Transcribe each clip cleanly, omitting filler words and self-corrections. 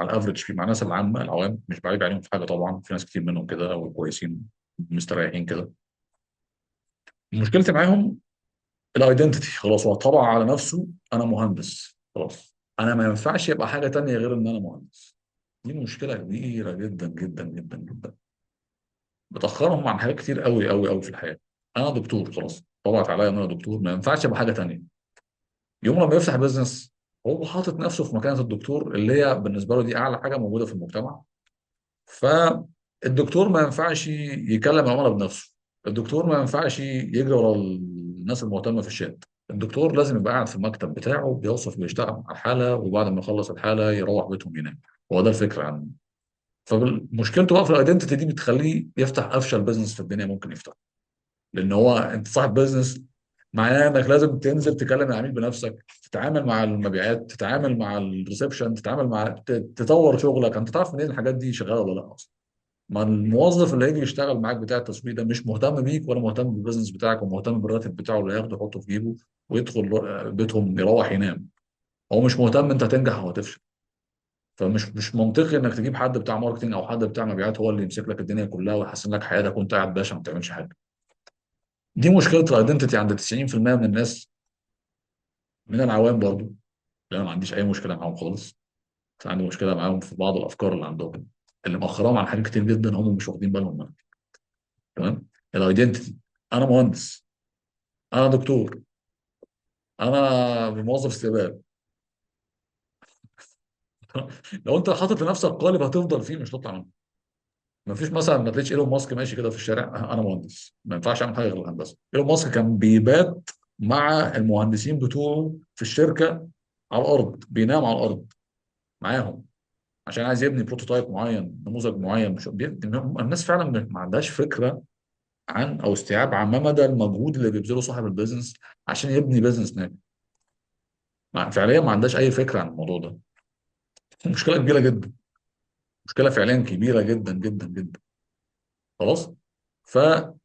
مع الافرج، في مع الناس العامه العوام، مش بعيب عليهم في حاجه طبعا، في ناس كتير منهم كده وكويسين مستريحين كده. مشكلتي معاهم الايدنتيتي، خلاص هو طبع على نفسه انا مهندس، خلاص انا ما ينفعش يبقى حاجه تانية غير ان انا مهندس. دي مشكله كبيره جدا جدا جدا جدا، بتاخرهم عن حاجات كتير قوي قوي قوي في الحياه. انا دكتور، خلاص طبعت عليا ان انا دكتور، ما ينفعش ابقى حاجه تانية. يوم لما يفتح بيزنس هو حاطط نفسه في مكانه الدكتور، اللي هي بالنسبه له دي اعلى حاجه موجوده في المجتمع. فالدكتور ما ينفعش يكلم العملاء بنفسه، الدكتور ما ينفعش يجري ورا الناس المهتمه في الشات، الدكتور لازم يبقى قاعد في المكتب بتاعه بيوصف بيشتغل على الحاله، وبعد ما يخلص الحاله يروح بيتهم ينام. هو ده الفكره عنه. فمشكلته بقى في الايدنتيتي دي، بتخليه يفتح افشل بزنس في الدنيا ممكن يفتح. لان هو انت صاحب بزنس، معناه انك لازم تنزل تكلم العميل بنفسك، تتعامل مع المبيعات، تتعامل مع الريسبشن، تتعامل مع تطور شغلك. انت تعرف منين الحاجات دي شغاله ولا لا اصلا؟ ما الموظف اللي هيجي يشتغل معاك بتاع التسويق ده مش مهتم بيك ولا مهتم بالبيزنس بتاعك، ومهتم بالراتب بتاعه اللي هياخده يحطه في جيبه ويدخل بيتهم يروح ينام. هو مش مهتم انت هتنجح او هتفشل. فمش منطقي انك تجيب حد بتاع ماركتنج او حد بتاع مبيعات هو اللي يمسك لك الدنيا كلها ويحسن لك حياتك وانت قاعد باشا ما بتعملش حاجه. دي مشكله الايدنتيتي عند 90% من الناس، من العوام برضو. لا انا ما عنديش اي مشكله معاهم خالص، بس عندي مشكله معاهم في بعض الافكار اللي عندهم، اللي مأخراهم عن حاجات كتير جدا هم مش واخدين بالهم منها. تمام. الايدنتيتي، انا مهندس، انا دكتور، انا موظف استقبال. لو انت حاطط لنفسك قالب هتفضل فيه مش هتطلع منه. ما فيش مثلا، ما تلاقيش ايلون ماسك ماشي كده في الشارع انا مهندس ما ينفعش اعمل حاجه غير الهندسه. ايلون ماسك كان بيبات مع المهندسين بتوعه في الشركه على الارض، بينام على الارض معاهم عشان عايز يبني بروتوتايب معين، نموذج معين. مش الناس فعلا ما عندهاش فكره عن او استيعاب عن ما مدى المجهود اللي بيبذله صاحب البيزنس عشان يبني بيزنس ناجح. فعليا ما عندهاش اي فكره عن الموضوع ده. مشكله كبيره جدا، مشكله فعليا كبيره جدا جدا جدا. خلاص. فمحتاج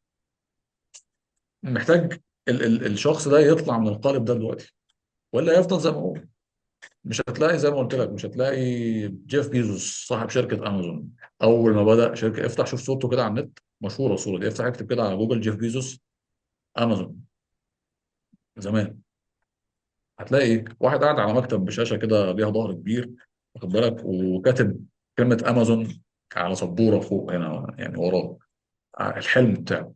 ال الشخص ده يطلع من القالب ده دلوقتي، ولا هيفضل زي ما هو. مش هتلاقي زي ما قلت لك، مش هتلاقي جيف بيزوس صاحب شركه امازون اول ما بدأ شركه. افتح شوف صورته كده على النت، مشهوره الصوره دي، افتح اكتب كده على جوجل جيف بيزوس امازون زمان، هتلاقي واحد قاعد على مكتب بشاشه كده ليها ظهر كبير، واخد بالك، وكاتب كلمه امازون على سبوره فوق هنا يعني وراه، الحلم بتاعه.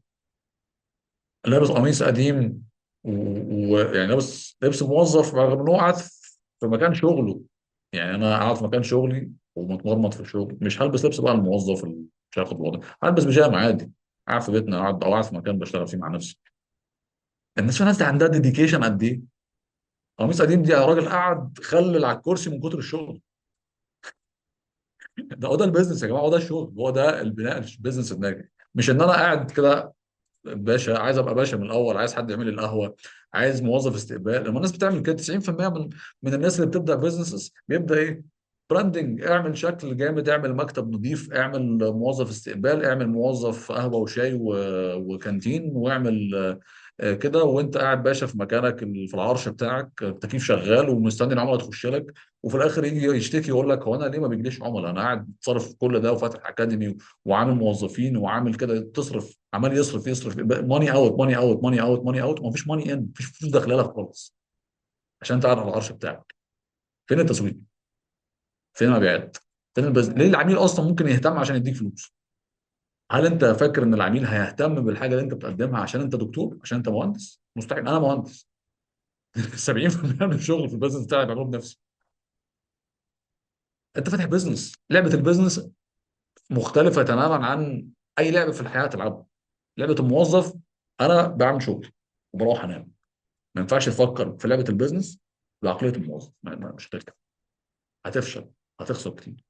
لابس قميص قديم ويعني لابس لبس موظف، رغم ان هو قاعد في مكان شغله. يعني انا قاعد في مكان شغلي ومتمرمط في الشغل، مش هلبس لبس بقى الموظف اللي مش هياخد وضعي، هلبس بيجامه عادي، قاعد في بيتنا، قاعد او قاعد في مكان بشتغل فيه مع نفسي. الناس، في ناس دي عندها ديديكيشن قد ايه. قميص قديم دي يا راجل قاعد خلل على الكرسي من كتر الشغل. ده هو ده البيزنس يا جماعه، هو ده الشغل، هو ده البناء البيزنس الناجح. مش ان انا قاعد كده باشا، عايز ابقى باشا من الاول، عايز حد يعمل لي القهوه، عايز موظف استقبال. لما الناس بتعمل كده 90% من الناس اللي بتبدا بيزنسز بيبدا ايه؟ براندنج، اعمل شكل جامد، اعمل مكتب نظيف، اعمل موظف استقبال، اعمل موظف قهوه وشاي وكانتين، واعمل كده وانت قاعد باشا في مكانك في العرش بتاعك، التكييف شغال ومستني العملاء تخش لك. وفي الاخر يجي يشتكي يقول لك هو انا ليه ما بيجيليش عملاء؟ انا قاعد صارف كل ده وفاتح اكاديمي وعامل موظفين وعامل كده، تصرف عمال يصرف يصرف، ماني اوت ماني اوت ماني اوت ماني اوت، ومفيش ماني ان، مفيش فلوس داخله لك خالص عشان انت قاعد على العرش بتاعك. فين التسويق؟ فين المبيعات؟ فين البزنس؟ ليه العميل اصلا ممكن يهتم عشان يديك فلوس؟ هل انت فاكر ان العميل هيهتم بالحاجه اللي انت بتقدمها عشان انت دكتور، عشان انت مهندس؟ مستحيل. انا مهندس. 70% من الشغل في البيزنس بتاعي بعمله بنفسي. انت فاتح بيزنس، لعبه البيزنس مختلفه تماما عن اي لعبه في الحياه تلعبها. لعبه الموظف، انا بعمل شغل وبروح انام. ما ينفعش تفكر في لعبه البيزنس بعقليه الموظف، مش هتركب، هتفشل، هتخسر كتير.